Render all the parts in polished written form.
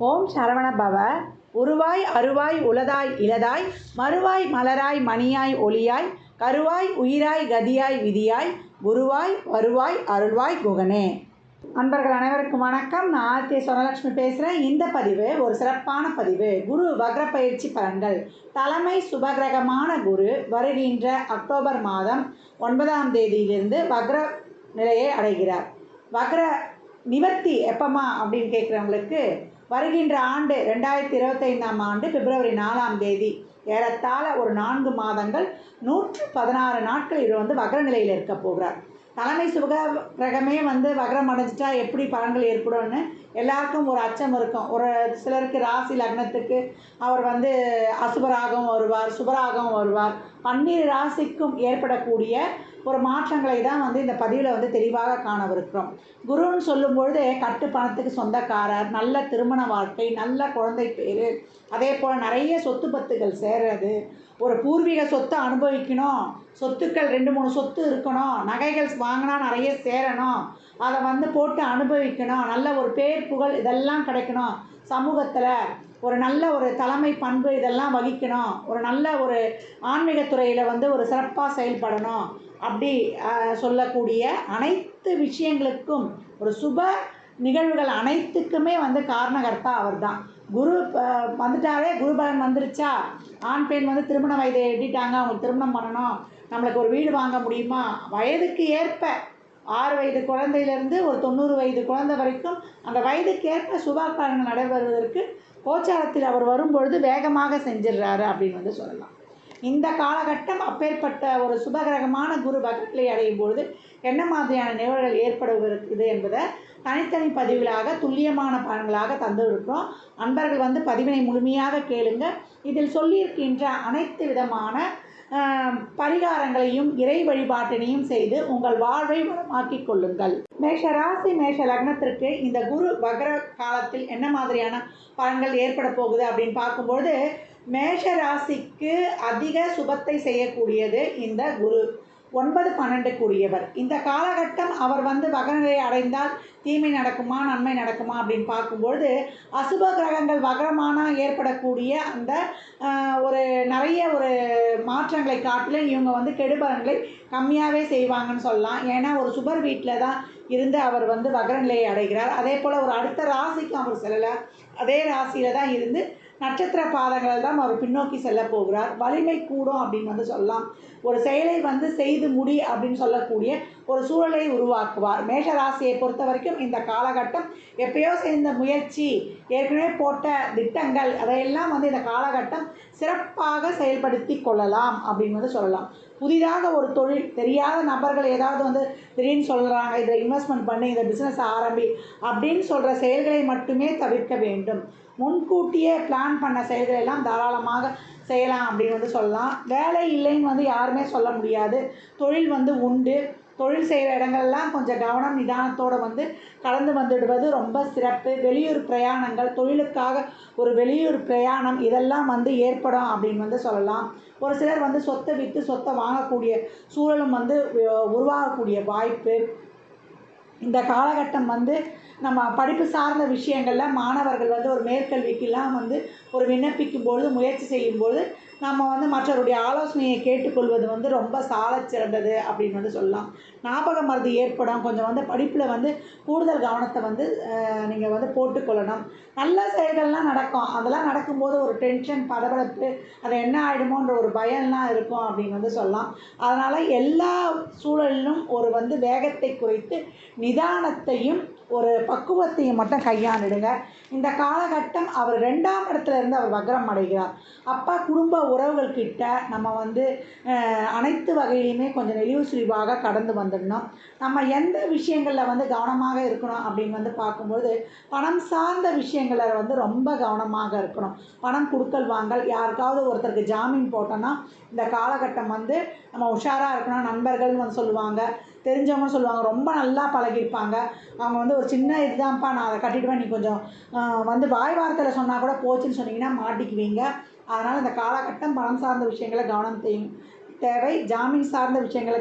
ஓம் சரவண பவ. உருவாய் அருவாய் உளதாய் இளதாய் மறுவாய் மலராய் மணியாய் ஒளியாய் கருவாய் உயிராய் கதியாய் விதியாய் குருவாய் வருவாய் அருள்வாய் குகனே. அன்பர்கள் அனைவருக்கும் வணக்கம். நான் ஆர்கே சொர்ணலக்ஷ்மி பேசுகிறேன். இந்த பதிவு ஒரு சிறப்பான பதிவு. குரு வக்ர பயிற்சி பலன்கள். தலைமை சுபகிரகமான குரு வருகின்ற அக்டோபர் மாதம் 9ஆம் தேதியிலிருந்து வக்ர நிலையை அடைகிறார். வக்ர நிவர்த்தி எப்பமா அப்படின்னு கேட்குறவங்களுக்கு வருகின்ற ஆண்டு 2025ஆம் ஆண்டு பிப்ரவரி 4ஆம் தேதி, ஏறத்தாழ ஒரு 4 மாதங்கள் 116 நாட்கள் இவர் வக்ர நிலையில் இருக்க போகிறார். தலைமை சுபகிரகமே வக்ரம் அடைஞ்சிட்டா எப்படி பலன்கள் ஏற்படும்னு எல்லாருக்கும் ஒரு அச்சம் இருக்கும். ஒரு சிலருக்கு ராசி லக்னத்துக்கு அவர் அசுபராகவும் வருவார், சுபராகவும் வருவார். 12 ராசிக்கும் ஏற்படக்கூடிய ஒரு மாற்றங்களை தான் இந்த பதிவில் தெளிவாக காணவிருக்கிறோம். குருன்னு சொல்லும்பொழுது கட்டு பணத்துக்கு சொந்தக்காரர், நல்ல திருமண வாழ்க்கை, நல்ல குழந்தை பேர், அதே போல் நிறைய சொத்து பத்துகள் சேர்றது, ஒரு பூர்வீக சொத்தை அனுபவிக்கணும், சொத்துக்கள் 2-3 சொத்து இருக்கணும், நகைகள் வாங்கினா நிறைய சேரணும், அதை போட்டு அனுபவிக்கணும், நல்ல ஒரு பேர் புகழ் இதெல்லாம் கிடைக்கணும், சமூகத்தில் ஒரு நல்ல ஒரு தலைமை பண்பு இதெல்லாம் வகிக்கணும், ஒரு நல்ல ஒரு ஆன்மீகத்துறையில் ஒரு சிறப்பாக செயல்படணும், அப்படி சொல்லக்கூடிய அனைத்து விஷயங்களுக்கும் ஒரு சுப நிகழ்வுகள் அனைத்துக்குமே காரணகர்த்தா அவர் தான். குரு வந்துட்டாலே குரு பலன் வந்துருச்சா, ஆண் பெண் திருமண வயதை எட்டிட்டாங்க, அவங்களுக்கு திருமணம் பண்ணணும், நம்மளுக்கு ஒரு வீடு வாங்க முடியுமா, வயதுக்கு ஏற்ப 6 வயது குழந்தையிலேருந்து ஒரு 90 வயது குழந்தை வரைக்கும் அந்த வயதுக்கு ஏற்ப சுபகாரியங்கள் நடைபெறுவதற்கு கோச்சாரத்தில் அவர் வரும்பொழுது வேகமாக செஞ்சிடுறாரு அப்படின்னு சொல்லலாம். இந்த காலகட்டம் அப்பேற்பட்ட ஒரு சுபகிரகமான குரு வக்ரநிலை அடையும் பொழுது என்ன மாதிரியான நிகழ்வுகள் ஏற்படுவது என்பதை தனித்தனி பதிவுகளாக துல்லியமான பலன்களாக தந்துருக்கிறோம். அன்பர்கள் பதிவினை முழுமையாக கேளுங்க. இதில் சொல்லியிருக்கின்ற அனைத்து விதமான பரிகாரங்களையும் இறை வழிபாட்டினையும் செய்து உங்கள் வாழ்வை வளமாக்கிக் கொள்ளுங்கள். மேஷ ராசி மேஷ லக்னத்திற்கு இந்த குரு வக்ர காலத்தில் என்ன மாதிரியான பலன்கள் ஏற்பட போகுது அப்படின்னு பார்க்கும்போது, மேஷ ராசிக்கு அதிக சுபத்தை செய்யக்கூடியது இந்த குரு. 9-12 கூடியவர். இந்த காலகட்டம் அவர் வக்ரநிலையை அடைந்தால் தீமை நடக்குமா நன்மை நடக்குமா அப்படின்னு பார்க்கும்பொழுது, அசுப கிரகங்கள் வக்ரமான ஏற்படக்கூடிய அந்த ஒரு நிறைய ஒரு மாற்றங்களை காட்டிலும் இவங்க கெடுபலன்களை கம்மியாகவே செய்வாங்கன்னு சொல்லலாம். ஏன்னா ஒரு சுபர் வீட்டில் தான் இருந்து அவர் வக்ரநிலையை அடைகிறார். அதே போல் ஒரு அடுத்த ராசிக்கும் அவர் செல்லலை, அதே ராசியில் தான் இருந்து நட்சத்திர பாதங்கள் தான் அவர் பின்னோக்கி செல்ல போகிறார். வலிமை கூடும் அப்படின்னு சொல்லலாம். ஒரு செயலை செய்து முடி அப்படின்னு சொல்லக்கூடிய ஒரு சூழலை உருவாக்குவார். மேஷ ராசியை பொறுத்த வரைக்கும் இந்த காலகட்டம் எப்பயோ செய்த முயற்சி, ஏற்கனவே போட்ட திட்டங்கள் அதையெல்லாம் இந்த காலகட்டம் சிறப்பாக செயல்படுத்தி கொள்ளலாம் அப்படின்னு சொல்லலாம். புதிதாக ஒரு தொழில், தெரியாத நபர்கள் ஏதாவது திடீர்னு சொல்கிறாங்க, இதில் இன்வெஸ்ட்மெண்ட் பண்ணி இந்த பிஸ்னஸ் ஆரம்பி அப்படின்னு சொல்கிற செயல்களை மட்டுமே தவிர்க்க வேண்டும். முன்கூட்டியே பிளான் பண்ண செயல்கள் எல்லாம் தாராளமாக செய்யலாம் அப்படின்னு சொல்லலாம். வேலை இல்லைன்னு யாருமே சொல்ல முடியாது. தொழில் உண்டு. தொழில் செய்கிற இடங்கள்லாம் கொஞ்சம் கவனம் நிதானத்தோடு கலந்து வந்துடுவது ரொம்ப சிறப்பு. வெளியூர் பிரயாணங்கள், தொழிலுக்காக ஒரு வெளியூர் பிரயாணம் இதெல்லாம் ஏற்படும் அப்படின்னு சொல்லலாம். ஒரு சிலர் சொத்தை விற்று சொத்தை வாங்கக்கூடிய சூழலும் உருவாகக்கூடிய வாய்ப்பு. இந்த காலகட்டம் நம்ம படிப்பு சார்ந்த விஷயங்களில் மாணவர்கள் ஒரு மேற்கல்விக்கெல்லாம் ஒரு விண்ணப்பிக்கும்பொழுது முயற்சி செய்யும்போது நம்ம மற்றவருடைய ஆலோசனையை கேட்டுக்கொள்வது ரொம்ப சாலச் சிறந்தது அப்படின்னு சொல்லலாம். ஞாபக மறதி ஏற்படும். கொஞ்சம் படிப்பில் கூடுதல் கவனத்தை நீங்கள் போட்டுக்கொள்ளணும். நல்ல செயல்கள்லாம் நடக்கும். அதெல்லாம் நடக்கும்போது ஒரு டென்ஷன், படபடப்பு, அது என்ன ஆகிடுமோன்ற ஒரு பயம்லாம் இருக்கும் அப்படின்னு சொல்லலாம். அதனால் எல்லா சூழலிலும் ஒரு வேகத்தை குறைத்து நிதானத்தையும் ஒரு பக்குவத்தையும் மட்டும் கையாண்டுடுங்க. இந்த காலகட்டம் அவர் 2ஆம் இடத்துல இருந்து அவர் வக்ரம் அடைகிறார். அப்பா குடும்ப உறவுகள்கிட்ட நம்ம அனைத்து வகையிலுமே கொஞ்சம் நெளிவு சுழிவாக கடந்து வந்துடணும். நம்ம எந்த விஷயங்களில் கவனமாக இருக்கணும் அப்படின்னு பார்க்கும்போது, பணம் சார்ந்த விஷயங்களில் ரொம்ப கவனமாக இருக்கணும். பணம் கொடுக்கல் வாங்கல், யாருக்காவது ஒருத்தருக்கு ஜாமீன் போட்டோன்னா இந்த காலகட்டம் நம்ம உஷாராக இருக்கணும். நண்பர்கள்னு சொல்லுவாங்க, தெரிஞ்சவங்க சொல்லுவாங்க, ரொம்ப நல்லா பழகியிருப்பாங்க. அவங்க ஒரு சின்ன இதுதான்ப்பா, நான் அதை கட்டிடுவேன், நீ கொஞ்சம் வாய் வார்த்தையில் சொன்னால் கூட போச்சுன்னு சொன்னீங்கன்னா மாட்டிக்குவீங்க. அதனால் இந்த காலகட்டம் பணம் சார்ந்த விஷயங்களை கவனம் தேவை. ஜாமீன் சார்ந்த விஷயங்களை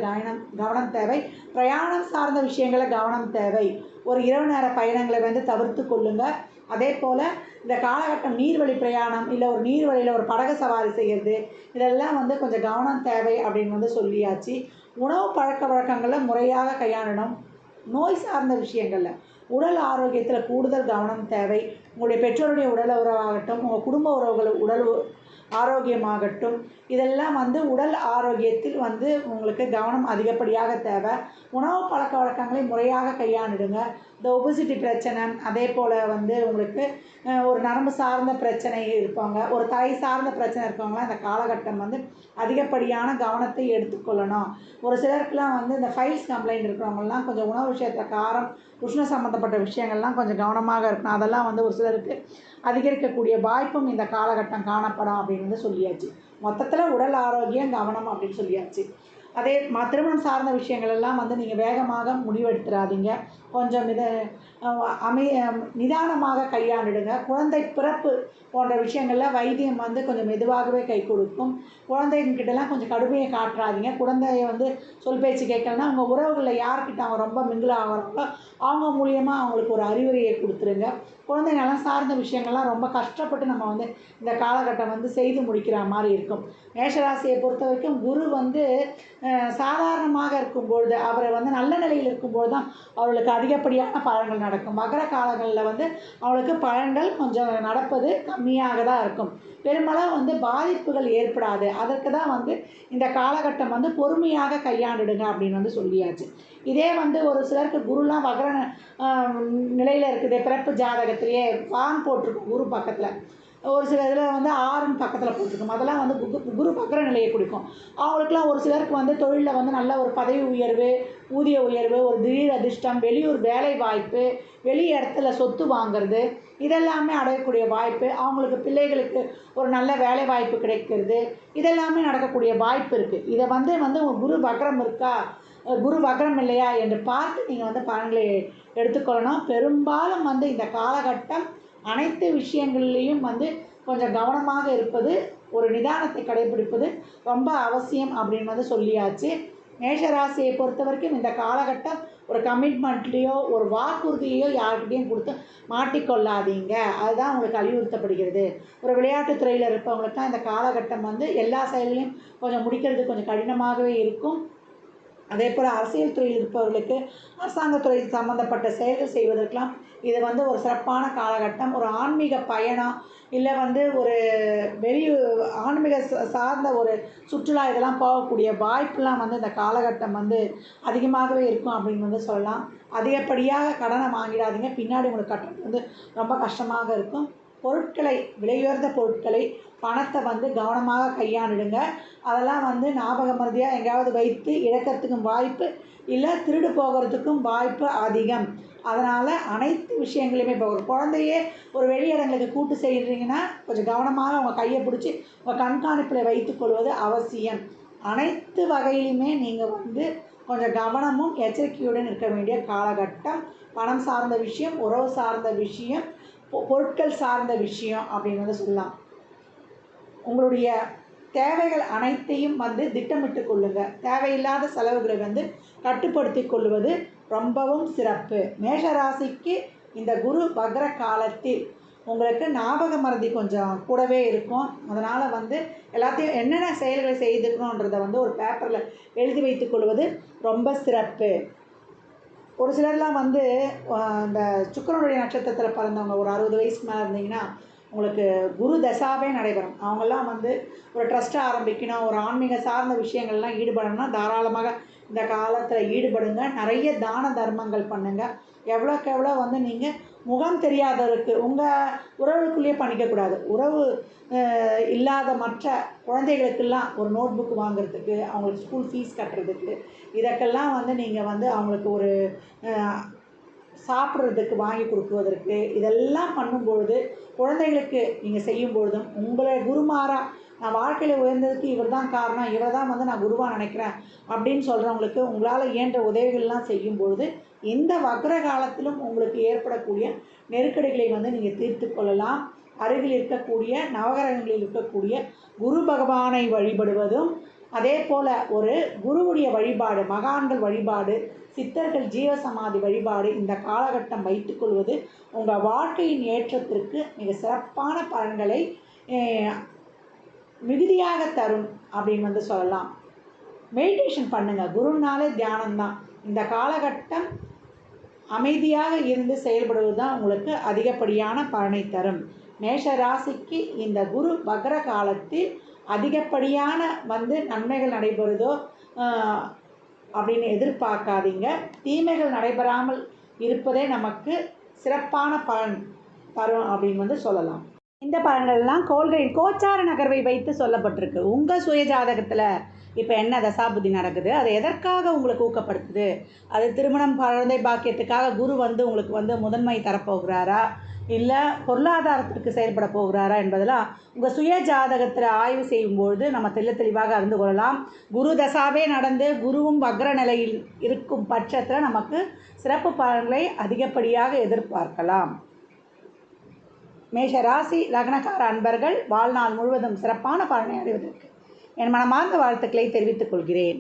கவனம் தேவை. பிரயாணம் சார்ந்த விஷயங்களை கவனம் தேவை. ஒரு இரவு நேர பயணங்களை வந்து தவிர்த்து கொள்ளுங்கள். அதே போல் இந்த காலகட்டம் நீர்வழி பிரயாணம் இல்லை ஒரு நீர்வழியில் ஒரு படகு சவாரி செய்கிறது இதெல்லாம் வந்து கொஞ்சம் கவனம் தேவை அப்படின்னு வந்து சொல்லியாச்சு. உணவு பழக்க வழக்கங்களில் முறையாக கையாளணும். நோய் சார்ந்த விஷயங்களில் உடல் ஆரோக்கியத்தில் கூடுதல் கவனம் தேவை. உங்களுடைய பெற்றோருடைய உடல் உறவாகட்டும், உங்கள் குடும்ப உறவுகள் உடல் ஆரோக்கியமாகட்டும், இதெல்லாம் வந்து உடல் ஆரோக்கியத்தில் வந்து உங்களுக்கு கவனம் அதிகப்படியாக தேவை. உணவு பழக்க வழக்கங்களை முறையாக கையாண்டுடுங்க. இந்த ஒபிசிட்டி பிரச்சனை, அதே போல் வந்து உங்களுக்கு ஒரு நரம்பு சார்ந்த பிரச்சனை இருப்பாங்க, ஒரு தலை சார்ந்த பிரச்சனை இருக்கவங்களாம் இந்த காலகட்டம் வந்து அதிகப்படியான கவனத்தை எடுத்துக்கொள்ளணும். ஒரு சிலருக்குலாம் வந்து இந்த ஃபைல்ஸ் கம்ப்ளைண்ட் இருக்கிறவங்கலாம் கொஞ்சம் உணவு விஷயத்தில் காரம் உஷ்ண சம்மந்தப்பட்ட விஷயங்கள்லாம் கொஞ்சம் கவனமாக இருக்கணும். அதெல்லாம் வந்து ஒரு சிலருக்கு அதிகரிக்கக்கூடிய வாய்ப்பும் இந்த காலகட்டம் காணப்படும் அப்படின்னு வந்து சொல்லியாச்சு. மொத்தத்தில் உடல் ஆரோக்கியம் கவனம் அப்படின்னு சொல்லியாச்சு. அதே திருமணம் சார்ந்த விஷயங்கள் எல்லாம் வந்து நீங்கள் வேகமாக முடிவெடுத்துடாதீங்க. கொஞ்சம் நிதானமாக கையாண்டுடுங்க. குழந்தை பிறப்பு போன்ற விஷயங்களில் வைத்தியம் வந்து கொஞ்சம் மெதுவாகவே கை கொடுக்கும். குழந்தைங்கிட்டலாம் கொஞ்சம் கடுமையை காட்டுறாதீங்க. குழந்தைய வந்து சொல் பேச்சு கேட்கலன்னா உங்கள் உறவுகளில் யார்கிட்ட அவங்க ரொம்ப மிங்கிள் ஆகிறாங்களோ அவங்க மூலியமாக அவங்களுக்கு ஒரு அறிவுரையை கொடுத்துருங்க. குழந்தை நலம் சார்ந்த விஷயங்கள்லாம் ரொம்ப கஷ்டப்பட்டு நம்ம வந்து இந்த காலகட்டம் வந்து செய்து முடிக்கிற மாதிரி இருக்கும். மேஷராசியை பொறுத்த வரைக்கும் குரு வந்து சாதாரணமாக இருக்கும்பொழுது அவரை வந்து நல்ல நிலையில் இருக்கும்பொழுது தான் அவர்களுக்கு அதிகப்படியான பலன்கள் நடக்கும். மகர காலங்களில் வந்து அவளுக்கு பலன்கள் கொஞ்சம் நடப்பது கம்மியாக தான் இருக்கும். பெருமளவு வந்து பாதிப்புகள் ஏற்படாது. அதற்கு தான் வந்து இந்த காலகட்டம் வந்து பொறுமையாக கையாண்டுடுங்க அப்படின்னு வந்து சொல்லியாச்சு. இதே வந்து ஒரு சிலருக்கு குருலாம் வக்ர நிலையில் இருக்குது. பிறப்பு ஜாதகத்திலேயே பான் போட்டிருக்கும் குரு பக்கத்தில். ஒரு சில இதில் வந்து 6ன்னு பக்கத்தில் போட்டிருக்கும். அதெல்லாம் வந்து குரு வக்ர நிலையை கொடுக்கும். அவங்களுக்குலாம் ஒரு சிலருக்கு வந்து தொழிலில் வந்து நல்ல ஒரு பதவி உயர்வு, ஊதிய உயர்வு, ஒரு திடீர் அதிர்ஷ்டம், வெளியூர் வேலை வாய்ப்பு, வெளி இடத்துல சொத்து வாங்கிறது இதெல்லாமே அடையக்கூடிய வாய்ப்பு, அவங்களுக்கு பிள்ளைகளுக்கு ஒரு நல்ல வேலை வாய்ப்பு கிடைக்கிறது இதெல்லாமே நடக்கக்கூடிய வாய்ப்பு இருக்குது. இதை வந்து உங்கள் குரு வக்ரம் இருக்கா, குரு வக்ரம் இல்லையா என்று பார்த்து நீங்கள் வந்து பலன்களை எடுத்துக்கொள்ளணும். பெரும்பாலும் வந்து இந்த காலகட்டம் அனைத்து விஷயங்கள்லேயும் வந்து கொஞ்சம் கவனமாக இருப்பது, ஒரு நிதானத்தை கடைபிடிப்பது ரொம்ப அவசியம் அப்படின்னு வந்து சொல்லியாச்சு. மேஷராசியை பொறுத்த வரைக்கும் இந்த காலகட்டம் ஒரு கமிட்மெண்ட்லேயோ ஒரு வாக்குறுதியோ யார்கிட்டையும் கொடுத்து மாட்டிக்கொள்ளாதீங்க. அதுதான் உங்களுக்கு அறிவுறுத்தப்படுகிறது. ஒரு விளையாட்டுத்துறையில் இருப்பவங்களுக்கு தான் இந்த காலகட்டம் வந்து எல்லா செயலையும் கொஞ்சம் முடிக்கிறது கொஞ்சம் கடினமாகவே இருக்கும். அதே போல் அரசியல் துறையில் இருப்பவர்களுக்கு அரசாங்கத்துறை சம்மந்தப்பட்ட செயல்கள் செய்வதற்கெலாம் இது வந்து ஒரு சிறப்பான காலகட்டம். ஒரு ஆன்மீக பயணம் இல்லை வந்து ஒரு ஆன்மீக சார்ந்த ஒரு சுற்றுலா இதெல்லாம் போகக்கூடிய வாய்ப்புலாம் வந்து இந்த காலகட்டம் வந்து அதிகமாகவே இருக்கும் அப்படின்னு வந்து சொல்லலாம். அதிகப்படியாக கடனை வாங்கிடாதீங்க. பின்னாடி உங்களுக்கு கட்டுறது வந்து ரொம்ப கஷ்டமாக இருக்கும். பொருட்களை, விலையுயர்ந்த பொருட்களை, பணத்தை வந்து கவனமாக கையாண்டுடுங்க. அதெல்லாம் வந்து ஞாபக மறதியாக எங்கேயாவது வைத்து இழக்கிறதுக்கும் வாய்ப்பு இல்லை, திருடு போகிறதுக்கும் வாய்ப்பு அதிகம். அதனால் அனைத்து விஷயங்களையுமே இப்போ ஒரு குழந்தையே ஒரு வெளியிடங்களுக்கு கூட்டு செய்கிறீங்கன்னா கொஞ்சம் கவனமாக உங்கள் கையை பிடிச்சி உங்கள் கண்காணிப்பில் வைத்துக்கொள்வது அவசியம். அனைத்து வகையிலுமே நீங்கள் வந்து கொஞ்சம் கவனமும் எச்சரிக்கையுடன் இருக்க வேண்டிய காலகட்டம். பணம் சார்ந்த விஷயம், உறவு சார்ந்த விஷயம், பொருட்கள் சார்ந்த விஷயம் அப்படின்னு வந்து சொல்லலாம். உங்களுடைய தேவைகள் அனைத்தையும் வந்து திட்டமிட்டு கொள்ளுங்கள். தேவையில்லாத செலவுகளை வந்து கட்டுப்படுத்தி கொள்வது ரொம்பவும் சிறப்பு. மேஷராசிக்கு இந்த குரு வக்ர காலத்தில் உங்களுக்கு ஞாபக மறதி கொஞ்சம் கூடவே இருக்கும். அதனால் வந்து எல்லாத்தையும் என்னென்ன செயல்களை செய்துக்கணுன்றதை வந்து ஒரு பேப்பரில் எழுதி வைத்து கொள்வது ரொம்ப சிறப்பு. ஒரு சிலர்லாம் வந்து இந்த சுக்கிரனுடைய நட்சத்திரத்தில் பிறந்தவங்க ஒரு 60 வயசுக்கு மேலே இருந்தீங்கன்னா உங்களுக்கு குரு தசாவே நடைபெறும். அவங்கெல்லாம் வந்து ஒரு ட்ரஸ்ட்டை ஆரம்பிக்கணும், ஒரு ஆன்மீக சார்ந்த விஷயங்கள்லாம் ஈடுபடணும்னா தாராளமாக இந்த காலத்தில் ஈடுபடுங்க. நிறைய தான தர்மங்கள் பண்ணுங்கள். எவ்வளோக்கு எவ்வளோ வந்து நீங்கள் முகம் தெரியாதவருக்கு உங்கள் உறவுக்குள்ளேயே பண்ணிக்கக்கூடாது. உறவு இல்லாத மற்ற குழந்தைகளுக்கெல்லாம் ஒரு நோட் புக் வாங்குறதுக்கு, அவங்களுக்கு ஸ்கூல் ஃபீஸ் கட்டுறதுக்கு, இதற்கெல்லாம் வந்து நீங்கள் வந்து அவங்களுக்கு ஒரு சாப்பிட்றதுக்கு வாங்கி கொடுக்குவதற்கு இதெல்லாம் பண்ணும்பொழுது குழந்தைகளுக்கு நீங்கள் செய்யும்பொழுதும் உங்களை குருமாராக நான் வாழ்க்கையில் உயர்ந்ததுக்கு இவர் தான் காரணம், இவர் தான் வந்து நான் குருவாக நினைக்கிறேன் அப்படின்னு சொல்கிறவங்களுக்கு உங்களால் இயன்ற உதவிகள்லாம் செய்யும்பொழுது இந்த வக்ர காலத்திலும் உங்களுக்கு ஏற்படக்கூடிய நெருக்கடிகளை வந்து நீங்கள் தீர்த்து கொள்ளலாம். அருகில் இருக்கக்கூடிய நவகிரகங்களில் இருக்கக்கூடிய குரு பகவானை வழிபடுவதும், அதே போல் ஒரு குருவுடைய வழிபாடு, மகான்கள் வழிபாடு சித்தர்கள் ஜீவசமாதி வழிபாடு இந்த காலகட்டம் வைத்துக்கொள்வது உங்கள் வாழ்க்கையின் ஏற்றத்திற்கு மிக சிறப்பான பலன்களை மிகுதியாக தரும் அப்படின்னு சொல்லலாம். மெடிடேஷன் பண்ணுங்கள். குருனாலே தியானம்தான். இந்த காலகட்டம் அமைதியாக இருந்து செயல்படுவது தான் உங்களுக்கு அதிகப்படியான பலனை தரும். மேஷ ராசிக்கு இந்த குரு வக்ர காலத்தில் அதிகப்படியான நன்மைகள் நடைபெறுதோ அப்படின்னு எதிர்பார்க்காதீங்க. தீமைகள் நடைபெறாமல் இருப்பதே நமக்கு சிறப்பான பலன் தரும் அப்படின்னு சொல்லலாம். இந்த பலன்கள்லாம் கோள்களின் கோச்சார நகர்வை வைத்து சொல்லப்பட்டிருக்கு. உங்கள் சுய ஜாதகத்தில் இப்போ என்ன தசாபுத்தி நடக்குது, அது எதற்காக உங்களுக்கு ஊக்கப்படுத்துது, அது திருமணம் குழந்தை பாக்கியத்துக்காக குரு உங்களுக்கு முதன்மை தரப்போகிறாரா, இல்லை பொருளாதாரத்திற்கு செயல்பட போகிறாரா என்பதெல்லாம் உங்கள் சுய ஜாதகத்தில் ஆய்வு செய்யும்பொழுது நம்ம தெளிவாக அறிந்து கொள்ளலாம். குரு தசாவே நடந்து குருவும் வக்ர நிலையில் இருக்கும் பட்சத்தில் நமக்கு சிறப்பு பலன்களை அதிகப்படியாக எதிர்பார்க்கலாம். மேஷ ராசி லக்னக்கார அன்பர்கள் வாழ்நாள் முழுவதும் சிறப்பான பலனை அடைவதற்கு என் மனமார்ந்த வாழ்த்துக்களை தெரிவித்துக் கொள்கிறேன்.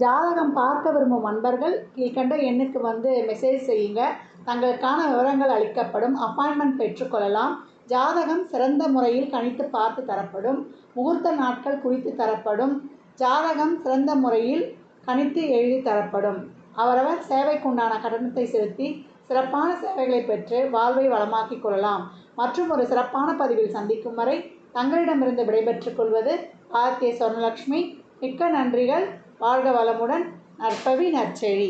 ஜாதகம் பார்க்க விரும்பும் அன்பர்கள் கீழ்கண்ட எண்ணுக்கு மெசேஜ் செய்யுங்க. தங்களுக்கான விவரங்கள் அளிக்கப்படும். அப்பாயின்மெண்ட் பெற்றுக்கொள்ளலாம். ஜாதகம் சிறந்த முறையில் கணித்து பார்த்து தரப்படும். முகூர்த்த நாட்கள் குறித்து தரப்படும். ஜாதகம் சிறந்த முறையில் கணித்து எழுதி தரப்படும். அவரவர் சேவைக்குண்டான கட்டணத்தை செலுத்தி சிறப்பான சேவைகளை பெற்று வாழ்வை வளமாக்கிக் கொள்ளலாம். மற்றும் ஒரு சிறப்பான பதிவில் சந்திக்கும் வரை தங்களிடமிருந்து விடைபெற்றுக் கொள்வது ஆர்த்திய சொர்ணலக்ஷ்மி. மிக்க நன்றிகள். வாழ்க வளமுடன். நற்பவி நற்செழி.